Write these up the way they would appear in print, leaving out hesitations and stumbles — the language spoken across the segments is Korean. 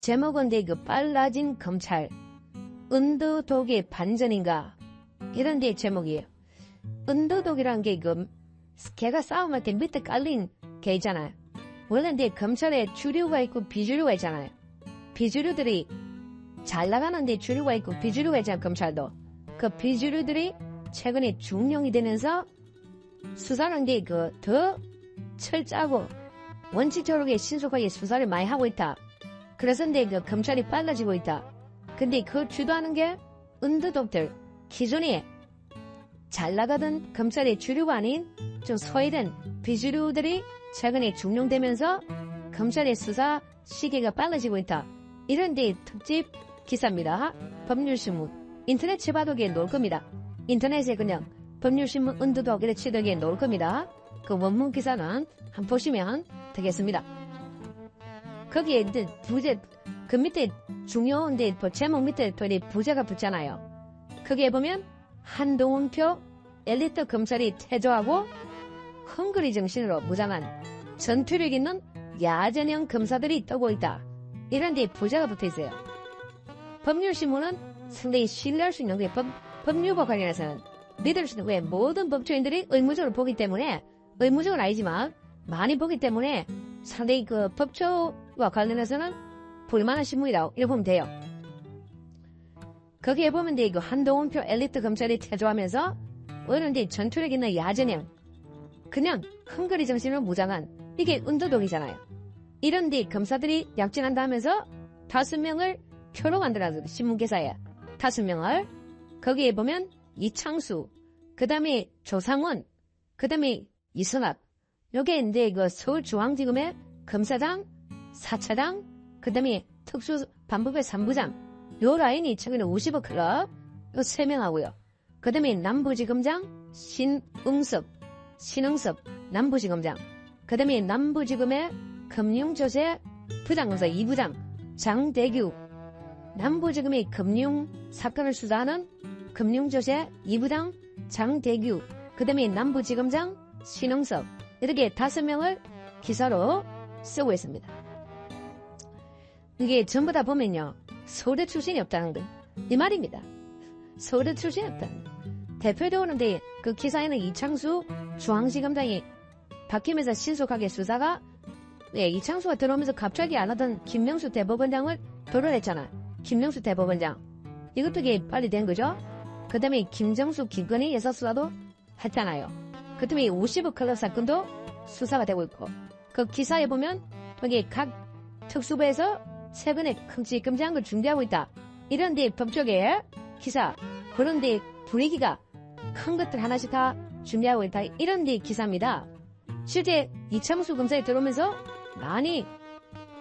제목은 빨라진 검찰, 은두독의 반전인가? 이런 데 제목이에요. 은두독이란 게 걔가 싸움할 때 밑에 깔린 개 있잖아요. 원래 검찰에 주류가 있고 비주류가 있잖아요. 비주류들이 잘 나가는데 주류가 있고 비주류가 있잖아요. 검찰도. 그 비주류들이 최근에 중용이 되면서 수사라는 게 더 철저하고 원칙적으로 신속하게 수사를 많이 하고 있다. 그래서 검찰이 빨라지고 있다. 근데 그 주도하는 게 은두독들, 기존에 잘 나가던 검찰의 주류가 아닌 좀 소외된 비주류들이 최근에 중용되면서 검찰의 수사 시기가 빨라지고 있다. 이런 데 특집 기사입니다. 법률신문. 인터넷 쳐봐도 나올 겁니다. 인터넷에 그냥 법률신문 은두독 이렇게 치도 나올 겁니다. 그 원문 기사는 한번 보시면 되겠습니다. 거기에 부제, 그 밑에 중요한데 제목 밑에 부제가 붙잖아요. 거기에 보면 한동훈표 엘리트 검찰이 퇴조하고 헝그리 정신으로 무장한 전투력 있는 야전형 검사들이 떠고 있다. 이런 데 부제가 붙어있어요. 법률신문은 상당히 신뢰할 수 있는 게 법률과 관련해서는 믿을 수 있는 왜 모든 법조인들이 의무적으로 보기 때문에 의무적은 아니지만 많이 보기 때문에 상당히 법조와 관련해서는 볼만한 신문이라고 이렇게 보면 돼요. 거기에 보면 한동훈표 엘리트 검찰이 퇴조하면서 오히려 전투력 있는 야전형 그냥 헝그리 정신으로 무장한 이게 은두독이잖아요. 이런 검사들이 약진한다 하면서 5명을 표로 만들어놨어요. 신문기사에 5명을 거기에 보면 이창수, 그 다음에 조상원, 그 다음에 이승합 요게 서울중앙지검의 검사장, 4차장, 그 다음에 특수반부의 3부장 요 라인이 최근에 50억 클럽 요 3명하고요. 그 다음에 남부지검장 신응섭 남부지검장 그 다음에 남부지검의 금융조세 부장검사 2부장 장대규 남부지검의 금융사건을 수사하는 금융조세 2부장 장대규 그 다음에 남부지검장 신응섭 이렇게 5명을 기사로 쓰고 있습니다. 이게 전부 다 보면요. 서울대 출신이 없다는 거. 이 말입니다. 서울대 출신이 없다는 거. 대표적으로 그 기사에는 이창수 중앙지검장이 바뀌면서 신속하게 수사가 이창수가 들어오면서 갑자기 안 하던 김명수 대법원장을 돌려냈잖아. 김명수 대법원장. 이것도 빨리 된 거죠. 그 다음에 김정수 김건희 여사수사도 했잖아요. 그 다음에 50억 클럽 사건도 수사가 되고 있고 그 기사에 보면 거기 각 특수부에서 최근에 큼직큼직한 걸 준비하고 있다. 이런데 법조계 기사 그런데 분위기가 큰 것들 하나씩 다 준비하고 있다. 이런데 기사입니다. 실제 이창수 검사에 들어오면서 많이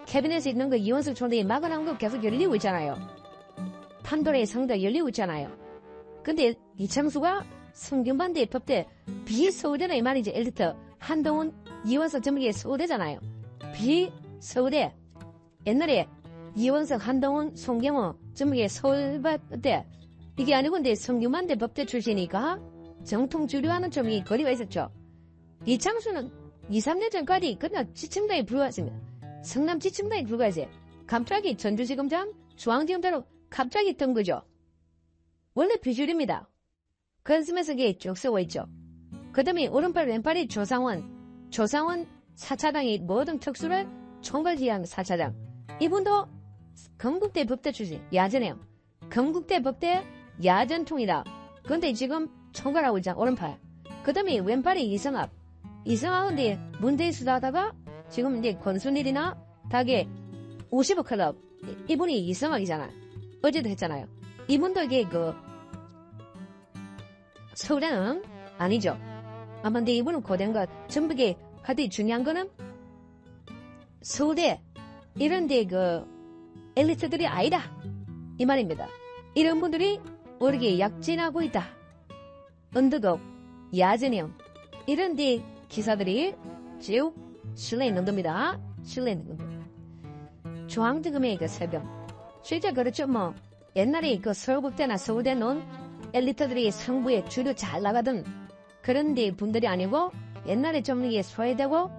캐비넷에 있는 이원석 총장이 막아놓은 거 계속 열리고 있잖아요. 판도라의 성도 열리고 있잖아요. 근데 이창수가 성균관대 법대 비서울대나 이 말이지. 엘리트 한동훈 이원석 전문기의 서울대잖아요. 비서울대 옛날에 이원석 한동훈 송경호 전문기의 서울대 이게 아니고 근데 성균관대 법대 출신이니까 정통 주류와는 좀 이 거리가 있었죠. 이창수는 2, 3년 전까지 그냥 지침장에 불과했습니다. 성남 지침장에 불과했어요. 갑자기 전주지검장 중앙지검장으로 갑자기 뜬 거죠. 원래 비주류입니다. 그러면서 이게 쭉 쓰고 있죠. 그 다음에 오른팔 왼팔이 조상원 4차장이 모든 특수를 총괄지휘한 4차장. 이분도 건국대 법대 출신 야전이에요. 건국대 법대 야전통이다. 그런데 지금 총괄하고 있잖아. 오른팔. 그 다음에 왼팔이 이승합은 문재인 수사하다가 지금 권순일이나 닭의 50억 클럽 이분이 이승합이잖아. 어제도 했잖아요. 이분도 이게 서울대는 아니죠. 아마 근데 이분은 고된 것 전부 하여튼 중요한 거는 서울대 이런데 엘리트들이 아니다. 이 말입니다. 이런 분들이 모르게 약진하고 있다. 은두독, 야전형 이런데 기사들이 쭉 실려 있는 겁니다. 실려 있는 겁니다. 중앙지검의 새벽 실제 그렇죠. 옛날에 서울국대나 서울대 논 엘리트들이 상부에 주로 잘 나가던 그런 분들이 아니고 옛날에 좀 이게 소외되고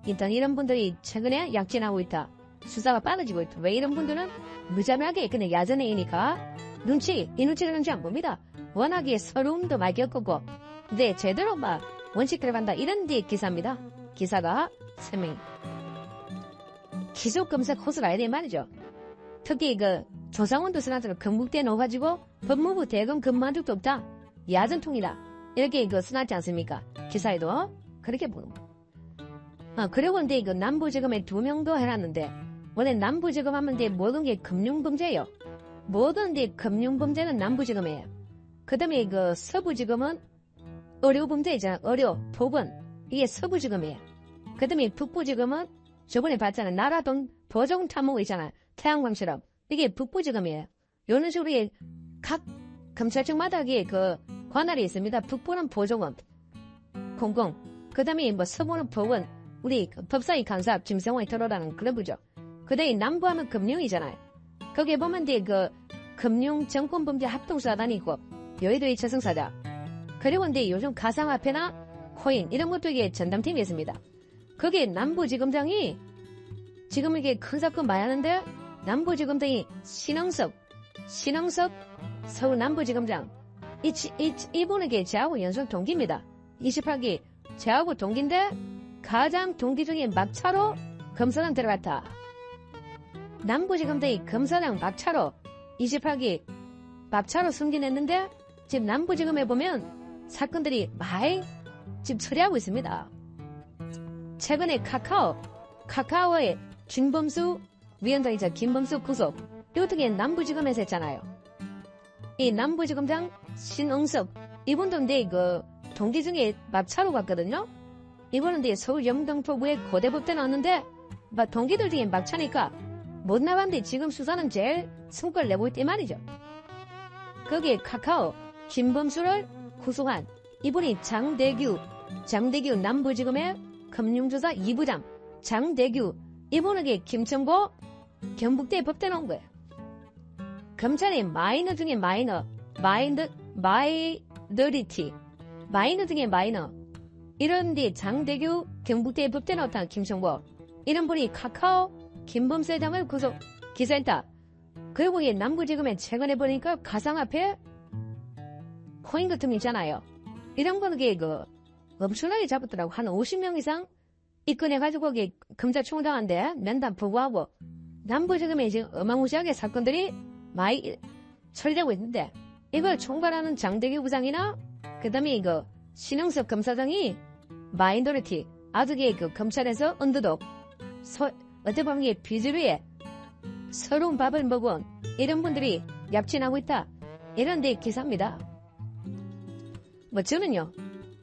일단 이런 분들이 최근에 약진하고 있다. 수사가 빨라지고 있다. 왜 이런 분들은 무자비하게 그냥 야전애이니까 이 눈치를 안 봅니다. 워낙에 서러움도 많이 겪었고, 근데 제대로 막 원칙대로 간다. 이런 뒤에 기사입니다. 기사가 3명. 기속검사 코스를 알아야 돼 말이죠. 특히 조상원도 스나트로 건국대에 넣어가지고 법무부 대검 근무한 적도 없다. 야전통이다. 이렇게 스나지 않습니까? 기사에도 그렇게 보는 거. 그리고 근데 남부지검에 2명도 해놨는데, 원래 남부지검 하면 모든 게 금융범죄예요. 모든 게 금융범죄는 남부지검이에요. 그 다음에 서부지검은 의료범죄 있잖아. 의료, 보건. 이게 서부지검이에요. 그 다음에 북부지검은 저번에 봤잖아요. 나라돈 보정 탐목 있잖아요. 태양광처럼. 이게 북부지검이에요. 이런 식으로 각 검찰청마다 관할이 있습니다. 북부는 보조검, 공공. 그 다음에 서부는 법원. 우리 법사위 간사 김성환이 들어라는 그런 부죠. 그 다음에 남부하면 금융이잖아요. 거기에 보면 금융 정권범죄 합동수사단이 있고, 여의도 2차승 사자. 그리고 근데 요즘 가상화폐나 코인 이런 것도 이게 전담팀이 있습니다. 거기에 남부지검장이 지금 이게 큰 사건 많이 하는데, 남부지검장이 신흥섭 서울 남부지검장. 이분에게 저하고 연속 동기입니다. 28기 저하고 동기인데 가장 동기 중에 막차로 검사장 들어갔다. 남부지검장이 검사장 막차로 28기 막차로 승진했는데, 지금 남부지검에 보면 사건들이 많이 지금 처리하고 있습니다. 최근에 카카오의 김범수 위원장이자 김범수 구속, 이것도 남부지검에서 했잖아요. 이 남부지검장 신응섭, 이분도 근데 동기 중에 막차로 갔거든요. 이분은 근데 서울 영등포구에 고대법대 나왔는데, 동기들 중에 막차니까 못 나갔는데 지금 수사는 제일 성과를 내고 있단 말이죠. 거기에 카카오 김범수를 구속한 이분이 장대규 남부지검의 금융조사 2부장 장대규, 이분에게 김천고 경북대 법대 나온 거예요. 검찰이 마이너 중에 마이너 중에 마이너, 이런데 장대규 경북대 법대 나왔다는 김천고, 이런 분이 카카오 김범수 회장을 구속 기소했다. 그리고 남부지검에 최근에 보니까 가상화폐 코인 같은 거 있잖아요. 이런 거는 엄청나게 잡았더라고. 한 50명 이상 입건해가지고 검찰총장한테 면담 보고하고, 남부지검에 지금 어마무시하게 사건들이 많이 처리되고 있는데, 이걸 총괄하는 장대규 부장이나 그 다음에 신흥섭 검사장이 마이너리티, 아주 검찰에서 언더독, 어떻게 보면 비주류에 서러운 밥을 먹은 이런 분들이 얍친하고 있다. 이런 데 기사입니다.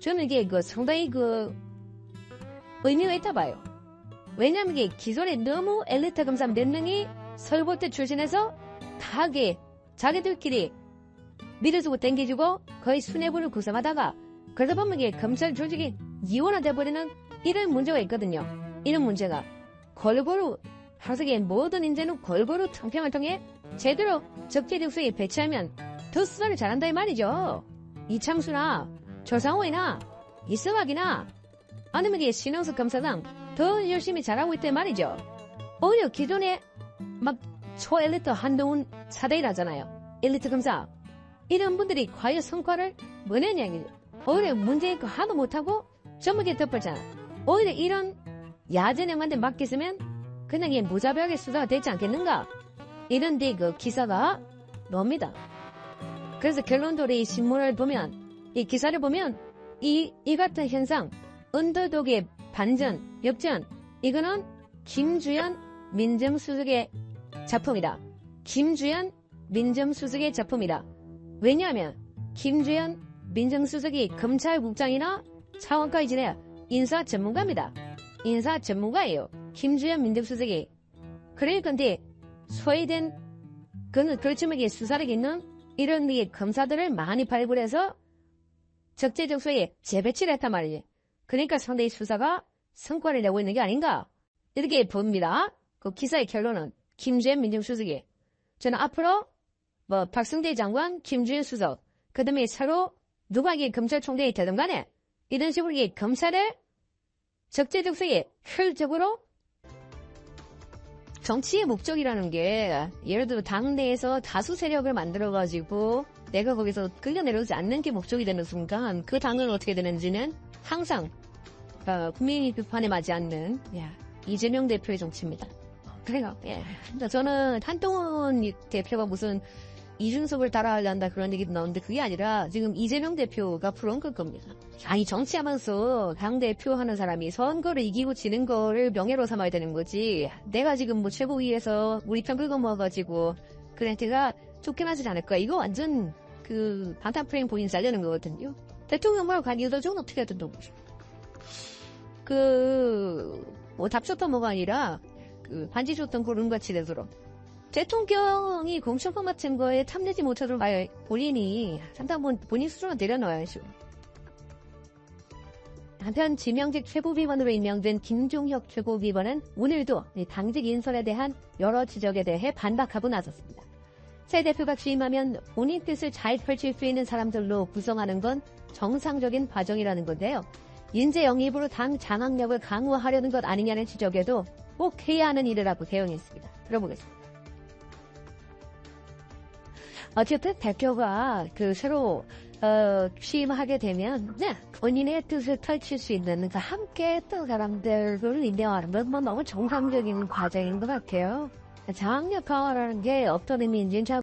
저는 이게 상당히 의미가 있다 봐요. 왜냐면 이게 기존에 너무 엘리트 검사 몇 명이 서울법대 출신해서 다 자기들끼리 밀어주고 땡겨주고 거의 수뇌부를 구성하다가, 그러다 보면 이게 검찰 조직이 이원화돼버리는 이런 문제가 있거든요. 이런 문제가 골고루 하루세계 모든 인재는 골고루 청평을 통해 제대로 적재적소에 배치하면 더 수사를 잘한다 이 말이죠. 이창수나 조상호이나 이승학이나 아니면 이게 신영석 검사장 더 열심히 잘하고 있단 말이죠. 오히려 기존에 초엘리트 한동훈 사대일하잖아요. 엘리트 검사. 이런 분들이 과연 성과를 뭐 내냐. 오히려 문제 있고 하도 못하고 전부게 덮었잖아. 오히려 이런 야전형한테 맡겼으면 그냥 무자비하게 수사가 되지 않겠는가. 이런데 기사가 나옵니다. 그래서 결론적으로 이 신문을 보면, 이 기사를 보면 이 같은 현상, 언더독의 반전, 역전, 이거는 김주현 민정수석의 작품이다. 김주현 민정수석의 작품이다. 왜냐하면 김주현 민정수석이 검찰국장이나 차관까지 지내야 인사 전문가입니다. 인사 전문가예요. 김주현 민정수석이. 그러니까 근데 소외된 그렇지만 수사력이 있는 이런 검사들을 많이 발굴해서 적재적소에 재배치를 했단 말이지. 그러니까 상당히 수사가 성과를 내고 있는 게 아닌가, 이렇게 봅니다. 그 기사의 결론은 김주현 민정수석이. 저는 앞으로 박승대 장관, 김주현 수석, 그 다음에 서로 누가 검찰총장이 되든 간에 이런 식으로 검찰의 적재적소에 효율적으로 정치의 목적이라는 게 예를 들어 당내에서 다수 세력을 만들어가지고 내가 거기서 끌려내려오지 않는 게 목적이 되는 순간 그 당은 어떻게 되는지는 항상 국민의 비판에 맞지 않는 이재명 대표의 정치입니다. 그래요. 그러니까 저는 한동훈 대표가 무슨 이준석을 따라하려한다 그런 얘기도 나오는데 그게 아니라 지금 이재명 대표가 부러운 걸 겁니다. 아니 정치하면서 당대표 하는 사람이 선거를 이기고 지는 거를 명예로 삼아야 되는 거지. 내가 지금 뭐 최고위에서 우리 편 긁어모아가지고 그한테가 좋긴 하진 않을 거야. 이거 완전 그 방탄 프레임 본인 살려는 거거든요. 대통령말 관리도적은 어떻게 해야 된다고 보죠. 뭐 답줬던 뭐가 아니라 반지 줬던 고름같이 되도록. 대통령이 공천권 같은 거에 탐내지 못하도록 본인이 상당 본인 스스로 내려놓아야죠. 한편 지명직 최고위원으로 임명된 김종혁 최고위원은 오늘도 당직 인선에 대한 여러 지적에 대해 반박하고 나섰습니다. 새 대표가 취임하면 본인 뜻을 잘 펼칠 수 있는 사람들로 구성하는 건 정상적인 과정이라는 건데요. 인재 영입으로 당 장악력을 강화하려는 것 아니냐는 지적에도 꼭 해야 하는 일이라고 대응했습니다. 들어보겠습니다. 어쨌든 대표가 새로 취임하게 되면 본인의 뜻을 펼칠 수 있는 함께 했던 사람들을 임명하는 건 너무 정상적인 과정인 것 같아요. 장악력 강화라는 게 어떤 의미인지는 잘